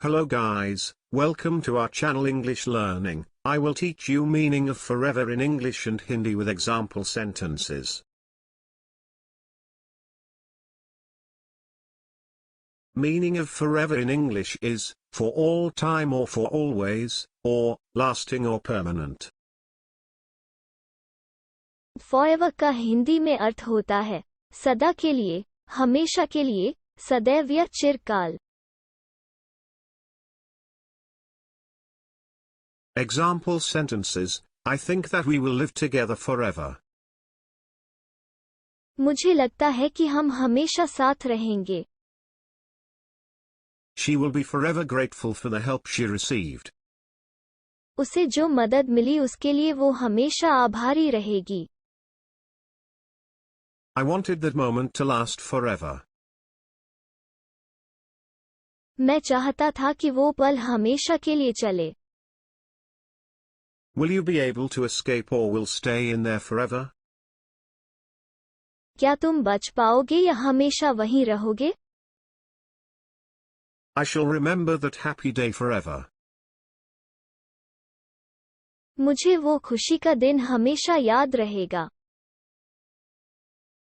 Hello guys, welcome to our channel English Learning. I will teach you meaning of forever in English and Hindi with example sentences. Meaning of forever in English is, for all time or for always, or, lasting or permanent. Forever का हिंदी में अर्थ होता है, सदा के लिए, हमेशा के लिए, सदैव या चिरकाल. Example sentences, I think that we will live together forever. मुझे लगता है कि हम हमेशा साथ रहेंगे. She will be forever grateful for the help she received. उसे जो मदद मिली उसके लिए वो हमेशा आभारी रहेगी. I wanted that moment to last forever. मैं चाहता था कि वो पल हमेशा के लिए चले. Will you be able to escape or will stay in there forever? क्या तुम बच पाओगे या हमेशा वहीं रहोगे? I shall remember that happy day forever. मुझे वो खुशी का दिन हमेशा याद रहेगा.